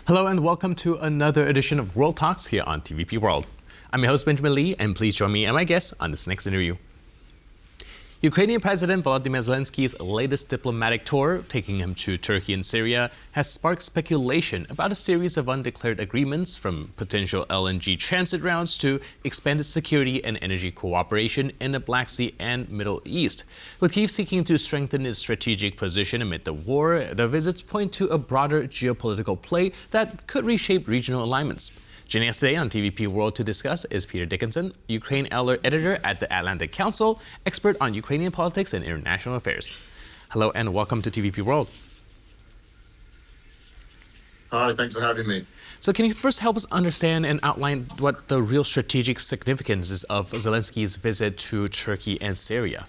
Hello and welcome to another edition of World Talks here on TVP World. I'm your host Benjamin Lee, and please join me and my guest on this next interview. Ukrainian President Volodymyr Zelensky's latest diplomatic tour, taking him to Turkey and Syria, has sparked speculation about a series of undeclared agreements, from potential LNG transit routes to expanded security and energy cooperation in the Black Sea and Middle East. With Kyiv seeking to strengthen its strategic position amid the war, the visits point to a broader geopolitical play that could reshape regional alignments. Joining us today on TVP World to discuss is Peter Dickinson, UkraineAlert Editor at the Atlantic Council, expert on Ukrainian politics and international affairs. Hello and welcome to TVP World. Hi, thanks for having me. So can you first help us understand and outline what the real strategic significance is of Zelensky's visit to Turkey and Syria?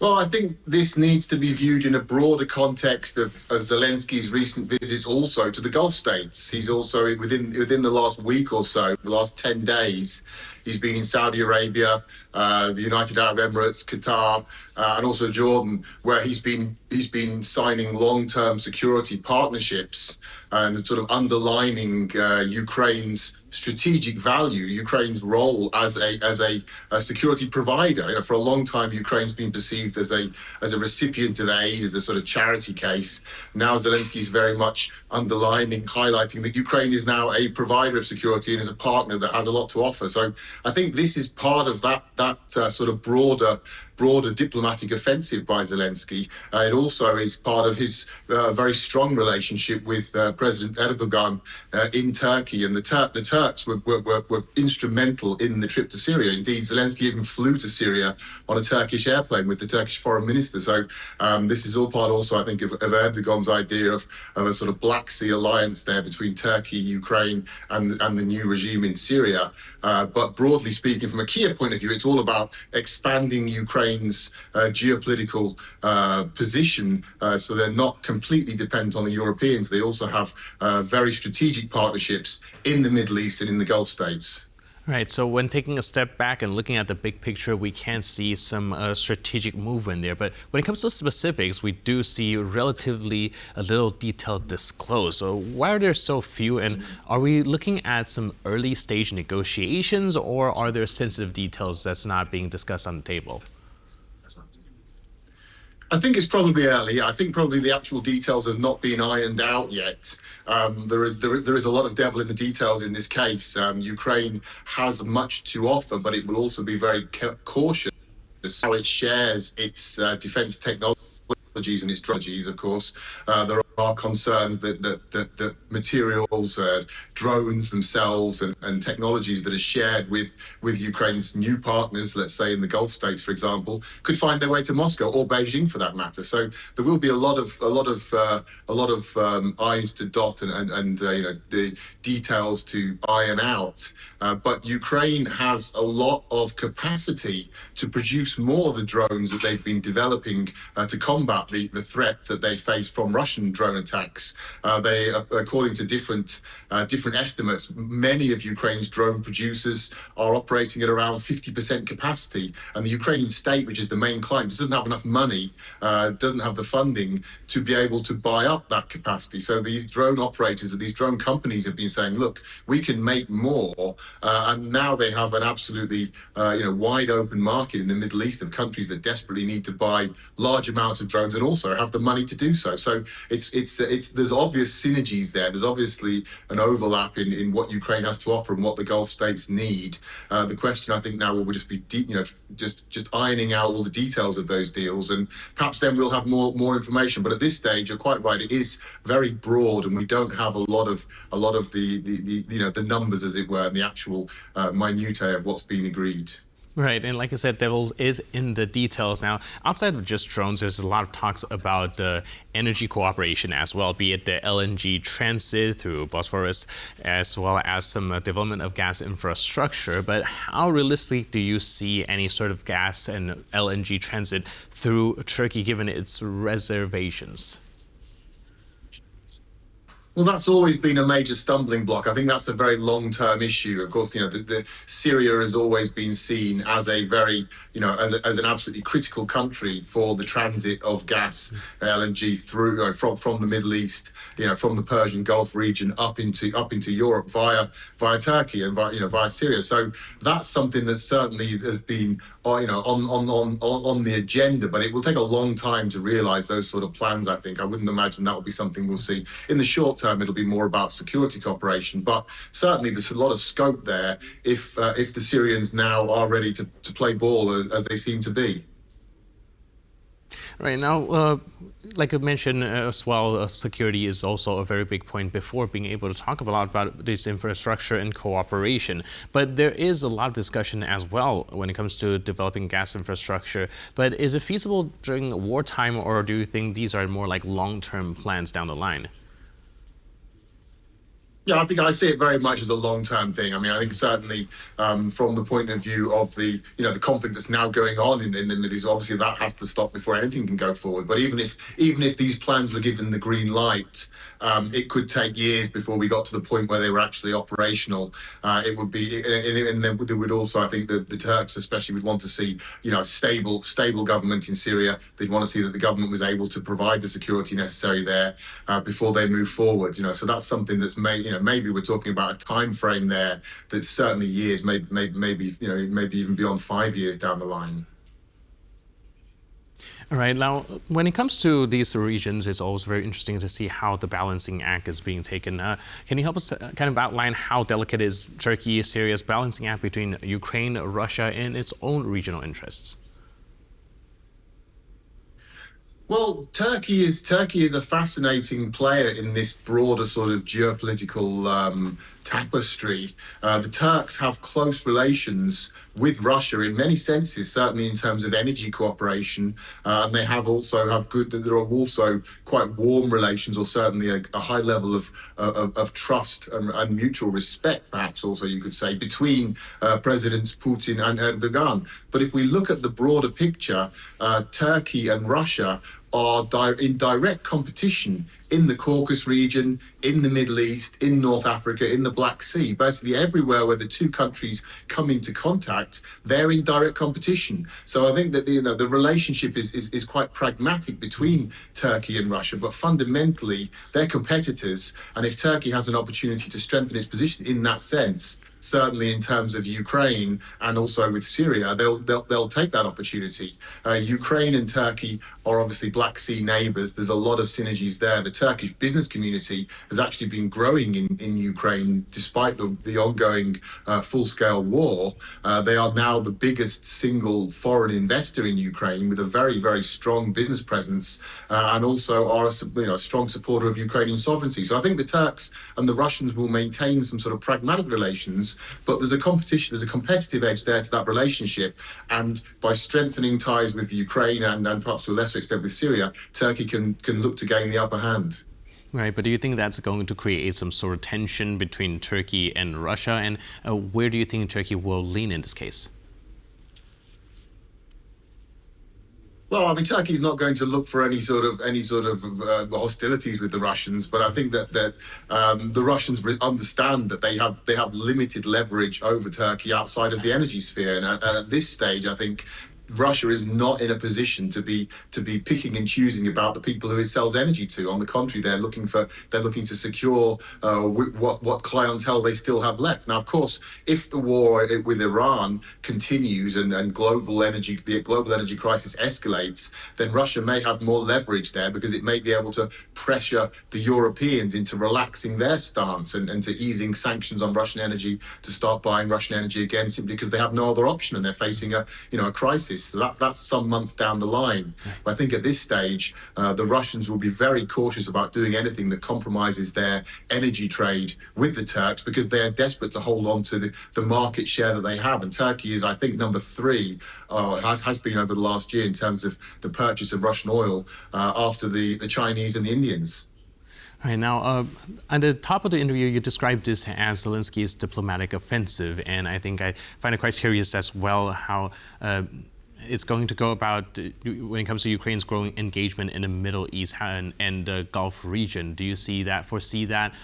Well, I think this needs to be viewed in a broader context of Zelensky's recent visits also to the Gulf states. He's also, within the last week or so, the last 10 days, he's been in Saudi Arabia, the United Arab Emirates, Qatar, and also Jordan, where he's been signing long-term security partnerships and sort of underlining Ukraine's strategic value, Ukraine's role as a security provider. You know, for a long time, Ukraine's been perceived as a recipient of aid, as a sort of charity case. Now Zelensky's very much underlining, highlighting that Ukraine is now a provider of security and is a partner that has a lot to offer. So I think this is part of that sort of broader diplomatic offensive by Zelensky. It also is part of his very strong relationship with President Erdogan in Turkey, and the Turks were instrumental in the trip to Syria. Indeed, Zelensky even flew to Syria on a Turkish airplane with the Turkish foreign minister. So this is all part also, I think, of Erdogan's idea of a sort of Black Sea alliance there between Turkey, Ukraine, and the new regime in Syria. But broadly speaking, from a Kyiv point of view, it's all about expanding Ukraine's geopolitical position, so they're not completely dependent on the Europeans. They also have very strategic partnerships in the Middle East and in the Gulf states. Right, so when taking a step back and looking at the big picture, we can see some strategic movement there. But when it comes to specifics, we do see relatively a little detail disclosed. So why are there so few? And are we looking at some early stage negotiations, or are there sensitive details that's not being discussed on the table? I think it's probably early. I think probably the actual details have not been ironed out yet. There is a lot of devil in the details in this case. Ukraine has much to offer, but it will also be very cautious how it shares its defense technologies and its strategies. Of course, there are concerns that materials, drones themselves, and technologies that are shared with Ukraine's new partners, let's say in the Gulf states, for example, could find their way to Moscow or Beijing, for that matter. So there will be a lot of I's to dot and the details to iron out. But Ukraine has a lot of capacity to produce more of the drones that they've been developing to combat the threat that they face from Russian drone attacks. They, according to different estimates, many of Ukraine's drone producers are operating at around 50% capacity, and the Ukrainian state, which is the main client, doesn't have enough money, doesn't have the funding to be able to buy up that capacity. So these drone operators and these drone companies have been saying, look, we can make more, and now they have an absolutely wide open market in the Middle East of countries that desperately need to buy large amounts of drones and also have the money to do so. So there's obvious synergies there. There's obviously an overlap in what Ukraine has to offer and what the Gulf states need. The question, I think, now will just be just ironing out all the details of those deals, and perhaps then we'll have more information. But at this stage, you're quite right. It is very broad, and we don't have a lot of the numbers, as it were, and the actual minutiae of what's been agreed. Right, and like I said, devil is in the details. Now, outside of just drones, there's a lot of talks about energy cooperation as well, be it the LNG transit through Bosphorus, as well as some development of gas infrastructure. But how realistic do you see any sort of gas and LNG transit through Turkey, given its reservations? Well, that's always been a major stumbling block. I think that's a very long-term issue. Of course, the Syria has always been seen as a very, as an absolutely critical country for the transit of gas, LNG through from the Middle East, from the Persian Gulf region up into Europe via Turkey and via Syria. So that's something that certainly has been, on the agenda. But it will take a long time to realise those sort of plans. I think I wouldn't imagine that will be something we'll see in the short term. It'll be more about security cooperation, but certainly there's a lot of scope there if the Syrians now are ready to play ball as they seem to be. Right now, like I mentioned as well, security is also a very big point before being able to talk a lot about this infrastructure and cooperation. But there is a lot of discussion as well when it comes to developing gas infrastructure. But is it feasible during wartime, or do you think these are more like long-term plans down the line? Yeah, I think I see it very much as a long-term thing. I mean, I think certainly from the point of view of the conflict that's now going on in the Middle East, obviously that has to stop before anything can go forward. But even if these plans were given the green light, it could take years before we got to the point where they were actually operational. It would be, and then there would also, I think, the Turks especially would want to see, a stable government in Syria. They'd want to see that the government was able to provide the security necessary there before they move forward. So that's something that's maybe we're talking about a time frame there that's certainly years, maybe even beyond 5 years down the line. All right. Now, when it comes to these regions, it's always very interesting to see how the balancing act is being taken. Can you help us kind of outline how delicate is Turkey, Syria's balancing act between Ukraine, Russia, and its own regional interests? Well, Turkey is a fascinating player in this broader sort of geopolitical tapestry. The Turks have close relations with Russia in many senses, certainly in terms of energy cooperation, and they have good. There are also quite warm relations, or certainly a high level of trust and mutual respect, perhaps also you could say, between Presidents Putin and Erdogan. But if we look at the broader picture, Turkey and Russia are in direct competition in the Caucasus region, in the Middle East, in North Africa, in the Black Sea. Basically everywhere where the two countries come into contact, they're in direct competition. So I think that the relationship is quite pragmatic between Turkey and Russia, but fundamentally they're competitors. And if Turkey has an opportunity to strengthen its position in that sense, certainly in terms of Ukraine and also with Syria, they'll take that opportunity. Ukraine and Turkey are obviously Black Sea neighbors. There's a lot of synergies there. The Turkish business community has actually been growing in Ukraine despite the ongoing full-scale war. They are now the biggest single foreign investor in Ukraine with a very, very strong business presence and also are a strong supporter of Ukrainian sovereignty. So I think the Turks and the Russians will maintain some sort of pragmatic relations, but there's a competitive edge there to that relationship. And by strengthening ties with Ukraine and perhaps to a lesser extent with Syria, Turkey can look to gain the upper hand. Right, but do you think that's going to create some sort of tension between Turkey and Russia? And where do you think Turkey will lean in this case? Well, I mean, Turkey's not going to look for any sort of hostilities with the Russians, but I think that the Russians understand that they have limited leverage over Turkey outside of the energy sphere, and at this stage, I think Russia is not in a position to be picking and choosing about the people who it sells energy to. On the contrary, they're looking to secure what clientele they still have left. Now, of course, if the war with Iran continues and the global energy crisis escalates, then Russia may have more leverage there because it may be able to pressure the Europeans into relaxing their stance and to easing sanctions on Russian energy, to start buying Russian energy again, simply because they have no other option and they're facing a crisis. So that's some months down the line. But I think at this stage, the Russians will be very cautious about doing anything that compromises their energy trade with the Turks because they are desperate to hold on to the market share that they have. And Turkey is, I think, number 3, has been over the last year in terms of the purchase of Russian oil after the Chinese and the Indians. All right, now, at the top of the interview, you described this as Zelensky's diplomatic offensive, and I think I find it quite curious as well how is going to go about when it comes to Ukraine's growing engagement in the Middle East and the Gulf region? Do you foresee that?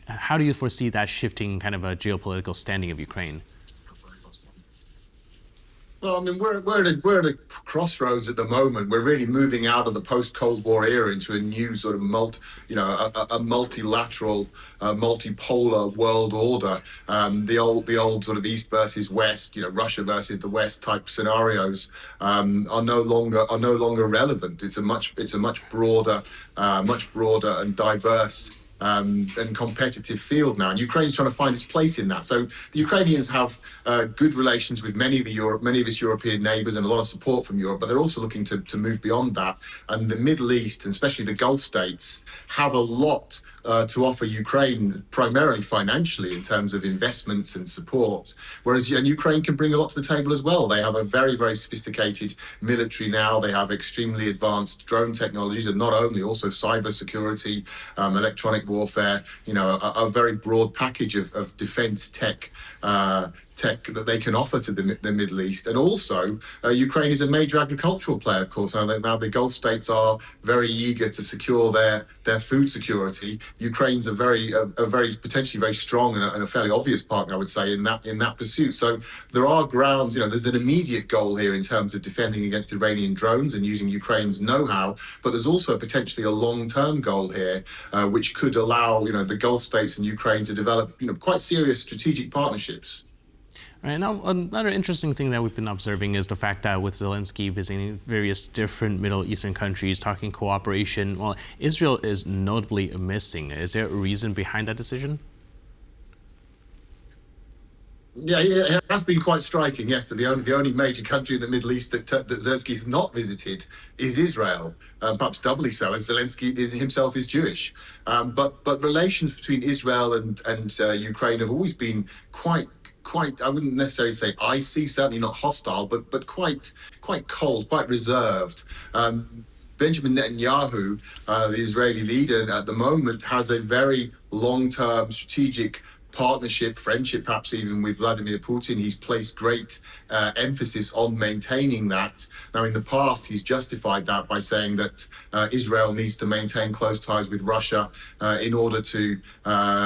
How do you foresee that shifting kind of a geopolitical standing of Ukraine? Well, I mean, we're at a crossroads at the moment. We're really moving out of the post-Cold War era into a new sort of a multilateral, multipolar world order. The old sort of East versus West, Russia versus the West type scenarios are no longer relevant. It's a much broader and diverse and competitive field now, and Ukraine's trying to find its place in that. So the Ukrainians have good relations with many of its European neighbours and a lot of support from Europe, but they're also looking to move beyond that. And the Middle East, and especially the Gulf states, have a lot to offer Ukraine, primarily financially in terms of investments and support. And Ukraine can bring a lot to the table as well. They have a very, very sophisticated military now. They have extremely advanced drone technologies, and not only also cybersecurity, electronic warfare, a very broad package of defense tech that they can offer to the Middle East. And also, Ukraine is a major agricultural player, of course. Now the Gulf states are very eager to secure their food security. Ukraine's a very potentially very strong and a fairly obvious partner, I would say, in that pursuit. So there are grounds, there's an immediate goal here in terms of defending against Iranian drones and using Ukraine's know-how, but there's also potentially a long-term goal here, which could allow, the Gulf states and Ukraine to develop, quite serious strategic partnerships. Right, now, another interesting thing that we've been observing is the fact that with Zelenskyy visiting various different Middle Eastern countries, talking cooperation, well, Israel is notably missing. Is there a reason behind that decision? Yeah, it has been quite striking. Yes, that the only major country in the Middle East that Zelenskyy has not visited is Israel, perhaps doubly so, as Zelenskyy himself is Jewish. But relations between Israel and Ukraine have always been quite, I wouldn't necessarily say icy, certainly not hostile, but quite cold, quite reserved. Benjamin Netanyahu, the Israeli leader at the moment, has a very long-term strategic partnership, friendship, perhaps even with Vladimir Putin. He's placed great emphasis on maintaining that. Now, in the past, he's justified that by saying that Israel needs to maintain close ties with Russia in order to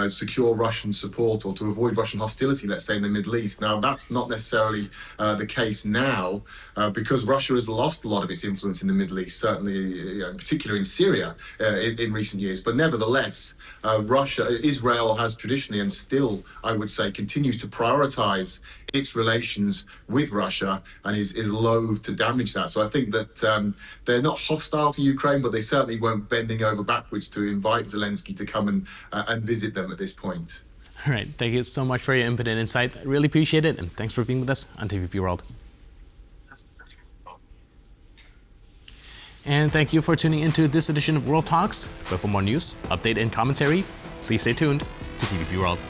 secure Russian support or to avoid Russian hostility, let's say, in the Middle East. Now, that's not necessarily the case now because Russia has lost a lot of its influence in the Middle East, certainly in particular in Syria in recent years. But nevertheless, Israel has traditionally and still, I would say, continues to prioritize its relations with Russia and is loath to damage that. So I think that they're not hostile to Ukraine, but they certainly won't bending over backwards to invite Zelenskyy to come and visit them at this point. All right. Thank you so much for your input and insight. I really appreciate it. And thanks for being with us on TVP World. And thank you for tuning into this edition of World Talks. But for more news, update, and commentary, please stay tuned to TVP World.